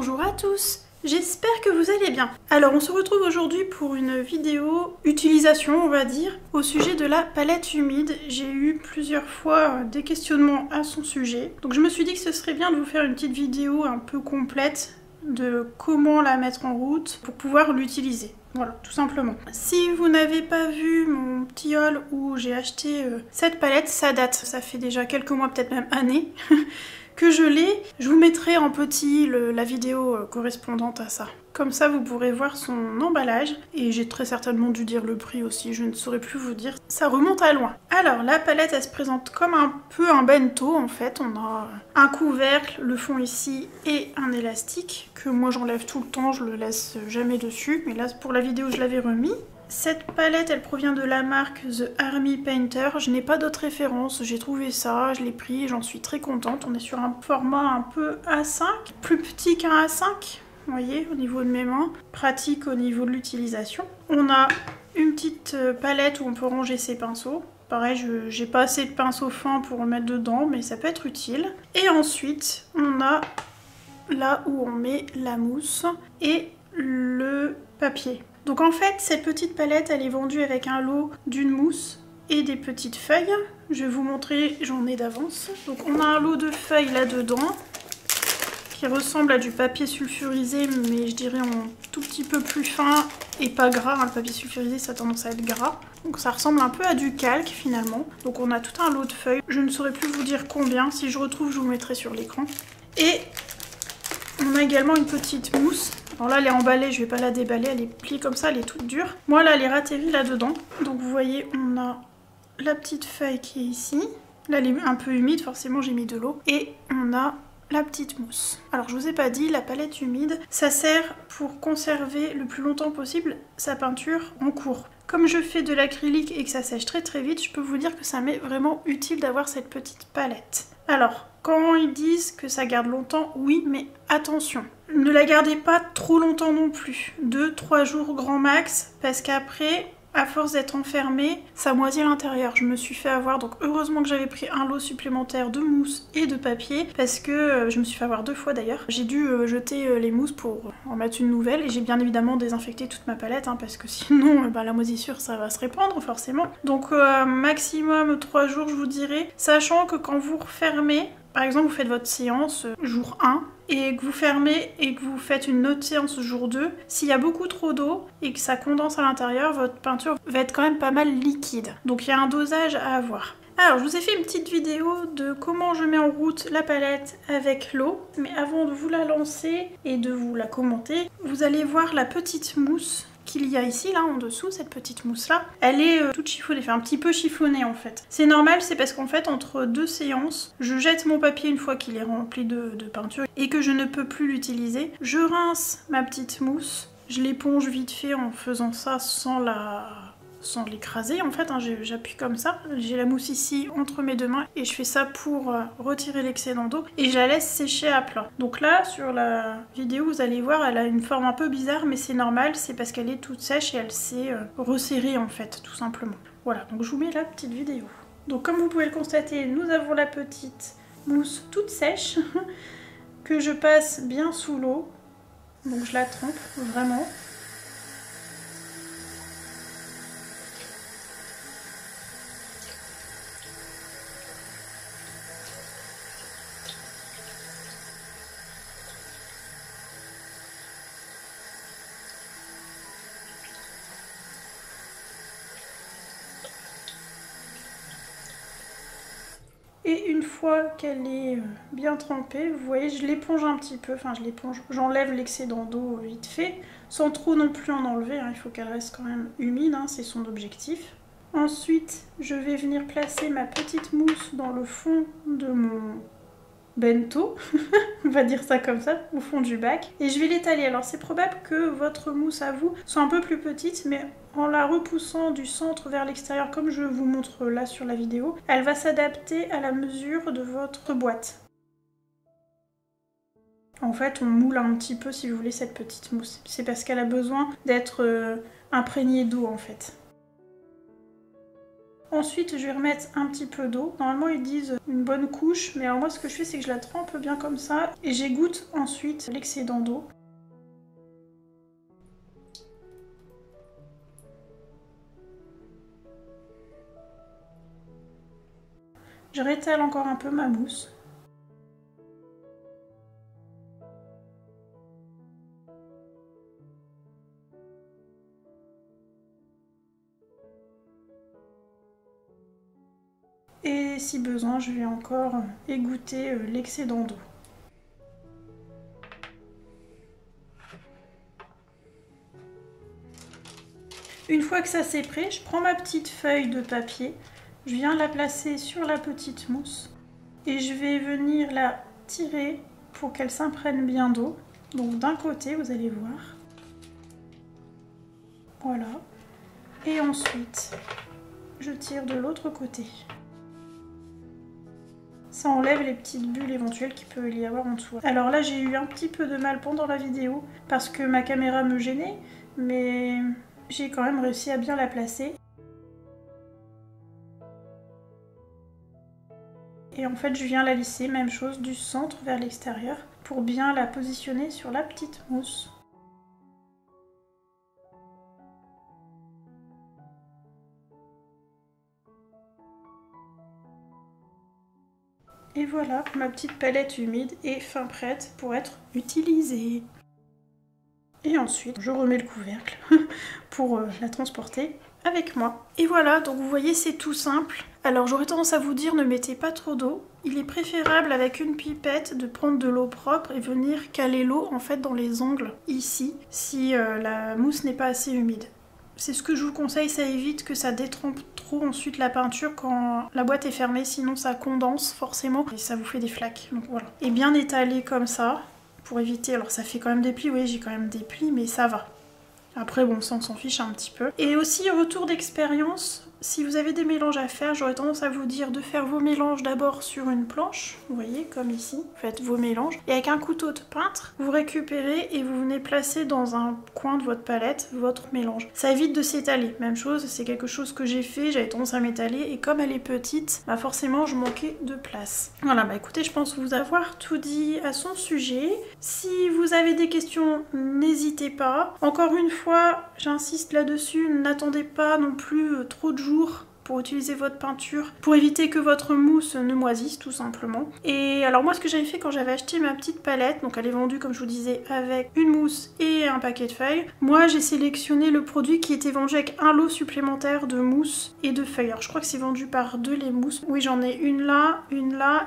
Bonjour à tous, j'espère que vous allez bien. Alors on se retrouve aujourd'hui pour une vidéo utilisation on va dire au sujet de la palette humide. J'ai eu plusieurs fois des questionnements à son sujet. Donc je me suis dit que ce serait bien de vous faire une petite vidéo un peu complète de comment la mettre en route pour pouvoir l'utiliser. Voilà, tout simplement. Si vous n'avez pas vu mon petit haul où j'ai acheté cette palette, ça date. Ça fait déjà quelques mois, peut-être même années. Que je l'ai, je vous mettrai en petit la vidéo correspondante à ça. Comme ça, vous pourrez voir son emballage. Et j'ai très certainement dû dire le prix aussi, je ne saurais plus vous dire. Ça remonte à loin. Alors, la palette, elle se présente comme un peu un bento, en fait. On a un couvercle, le fond ici, et un élastique, que moi j'enlève tout le temps, je le laisse jamais dessus. Mais là, pour la vidéo, je l'avais remis. Cette palette, elle provient de la marque The Army Painter. Je n'ai pas d'autres références, j'ai trouvé ça, je l'ai pris et j'en suis très contente. On est sur un format un peu A5, plus petit qu'un A5, vous voyez, au niveau de mes mains. Pratique au niveau de l'utilisation. On a une petite palette où on peut ranger ses pinceaux. Pareil, j'ai pas assez de pinceaux fins pour le mettre dedans, mais ça peut être utile. Et ensuite, on a là où on met la mousse et le papier. Donc en fait, cette petite palette, elle est vendue avec un lot d'une mousse et des petites feuilles. Je vais vous montrer, j'en ai d'avance. Donc on a un lot de feuilles là-dedans, qui ressemble à du papier sulfurisé, mais je dirais en tout petit peu plus fin et pas gras. Le papier sulfurisé, ça a tendance à être gras. Donc ça ressemble un peu à du calque finalement. Donc on a tout un lot de feuilles. Je ne saurais plus vous dire combien. Si je retrouve, je vous mettrai sur l'écran. Et on a également une petite mousse. Alors là, elle est emballée, je vais pas la déballer, elle est pliée comme ça, elle est toute dure. Moi, là, elle est ratterrie là-dedans. Donc vous voyez, on a la petite feuille qui est ici. Là, elle est un peu humide, forcément, j'ai mis de l'eau. Et on a la petite mousse. Alors, je vous ai pas dit, la palette humide, ça sert pour conserver le plus longtemps possible sa peinture en cours. Comme je fais de l'acrylique et que ça sèche très très vite, je peux vous dire que ça m'est vraiment utile d'avoir cette petite palette. Alors, quand ils disent que ça garde longtemps, oui, mais attention. Ne la gardez pas trop longtemps non plus. 2-3 jours grand max, parce qu'après, à force d'être enfermée, ça moisit à l'intérieur. Je me suis fait avoir, donc heureusement que j'avais pris un lot supplémentaire de mousse et de papier, parce que je me suis fait avoir 2 fois d'ailleurs. J'ai dû jeter les mousses pour en mettre une nouvelle, et j'ai bien évidemment désinfecté toute ma palette, hein, parce que sinon la moisissure ça va se répandre forcément. Donc maximum 3 jours je vous dirais, sachant que quand vous refermez, par exemple vous faites votre séance jour 1, et que vous fermez et que vous faites une autre séance jour 2, s'il y a beaucoup trop d'eau et que ça condense à l'intérieur, votre peinture va être quand même pas mal liquide. Donc il y a un dosage à avoir. Alors je vous ai fait une petite vidéo de comment je mets en route la palette avec l'eau, mais avant de vous la lancer et de vous la commenter, vous allez voir la petite mousse qu'il y a ici, là en dessous, cette petite mousse là, elle est toute chiffonnée, enfin un petit peu chiffonnée en fait. C'est normal, c'est parce qu'en fait entre 2 séances, je jette mon papier une fois qu'il est rempli de peinture et que je ne peux plus l'utiliser. Je rince ma petite mousse, je l'éponge vite fait en faisant ça sans l'écraser en fait, hein, j'appuie comme ça, j'ai la mousse ici entre mes 2 mains et je fais ça pour retirer l'excédent d'eau et je la laisse sécher à plat. Donc là sur la vidéo vous allez voir, elle a une forme un peu bizarre mais c'est normal, c'est parce qu'elle est toute sèche et elle s'est resserrée en fait tout simplement. Voilà, donc je vous mets la petite vidéo. Donc comme vous pouvez le constater, nous avons la petite mousse toute sèche que je passe bien sous l'eau, donc je la trempe vraiment. Et une fois qu'elle est bien trempée, vous voyez, je l'éponge un petit peu, enfin je l'éponge, j'enlève l'excédent d'eau vite fait, sans trop non plus en enlever, hein, il faut qu'elle reste quand même humide, hein, c'est son objectif. Ensuite, je vais venir placer ma petite mousse dans le fond de mon bento, on va dire ça comme ça, au fond du bac, et je vais l'étaler. Alors c'est probable que votre mousse à vous soit un peu plus petite, mais en la repoussant du centre vers l'extérieur comme je vous montre là sur la vidéo, elle va s'adapter à la mesure de votre boîte. En fait on moule un petit peu si vous voulez cette petite mousse, c'est parce qu'elle a besoin d'être imprégnée d'eau en fait. Ensuite, je vais remettre un petit peu d'eau. Normalement, ils disent une bonne couche, mais alors moi, ce que je fais, c'est que je la trempe bien comme ça et j'égoutte ensuite l'excédent d'eau. Je rétale encore un peu ma mousse. Et si besoin, je vais encore égoutter l'excédent d'eau. Une fois que ça c'est prêt, je prends ma petite feuille de papier, je viens la placer sur la petite mousse et je vais venir la tirer pour qu'elle s'imprègne bien d'eau. Donc d'un côté, vous allez voir. Voilà. Et ensuite, je tire de l'autre côté. Ça enlève les petites bulles éventuelles qu'il peut y avoir en dessous. Alors là, j'ai eu un petit peu de mal pendant la vidéo parce que ma caméra me gênait, mais j'ai quand même réussi à bien la placer. Et en fait, je viens la lisser, même chose, du centre vers l'extérieur, pour bien la positionner sur la petite mousse. Et voilà, ma petite palette humide est fin prête pour être utilisée. Et ensuite, je remets le couvercle pour la transporter avec moi. Et voilà, donc vous voyez, c'est tout simple. Alors j'aurais tendance à vous dire, ne mettez pas trop d'eau. Il est préférable avec une pipette de prendre de l'eau propre et venir caler l'eau en fait dans les angles ici, si la mousse n'est pas assez humide. C'est ce que je vous conseille, ça évite que ça détrempe trop ensuite la peinture quand la boîte est fermée, sinon ça condense forcément et ça vous fait des flaques. Donc voilà. Et bien étaler comme ça. Pour éviter, alors ça fait quand même des plis, oui j'ai quand même des plis, mais ça va. Après bon, ça on s'en fiche un petit peu. Et aussi retour d'expérience, si vous avez des mélanges à faire, j'aurais tendance à vous dire de faire vos mélanges d'abord sur une planche, vous voyez, comme ici, vous faites vos mélanges. Et avec un couteau de peintre, vous récupérez et vous venez placer dans un coin de votre palette votre mélange. Ça évite de s'étaler. Même chose, c'est quelque chose que j'ai fait, j'avais tendance à m'étaler et comme elle est petite, bah forcément je manquais de place. Voilà, bah écoutez, je pense vous avoir tout dit à son sujet. Si vous avez des questions, n'hésitez pas. Encore une fois, j'insiste là-dessus, n'attendez pas non plus trop de jours pour utiliser votre peinture, pour éviter que votre mousse ne moisisse tout simplement. Et alors moi ce que j'avais fait quand j'avais acheté ma petite palette, donc elle est vendue comme je vous disais avec une mousse et un paquet de feuilles, moi j'ai sélectionné le produit qui était vendu avec un lot supplémentaire de mousse et de feuilles. Alors je crois que c'est vendu par deux les mousses. Oui, j'en ai une là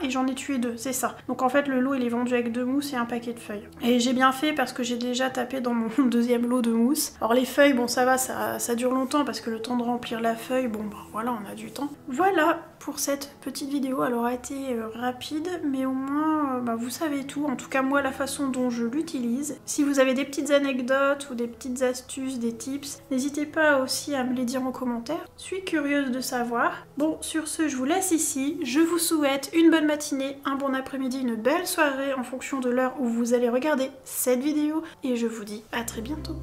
et j'en ai tué deux, c'est ça. Donc en fait le lot il est vendu avec deux mousses et un paquet de feuilles. Et j'ai bien fait parce que j'ai déjà tapé dans mon deuxième lot de mousse. Alors les feuilles, bon ça va, ça dure longtemps parce que le temps de remplir la feuille, bon bah voilà, on a du temps. Voilà pour cette petite vidéo, elle aura été rapide, mais au moins bah, vous savez tout, en tout cas moi la façon dont je l'utilise. Si vous avez des petites anecdotes ou des petites astuces, des tips, n'hésitez pas aussi à me les dire en commentaire, je suis curieuse de savoir. Bon, sur ce, je vous laisse ici, je vous souhaite une bonne matinée, un bon après-midi, une belle soirée en fonction de l'heure où vous allez regarder cette vidéo, et je vous dis à très bientôt.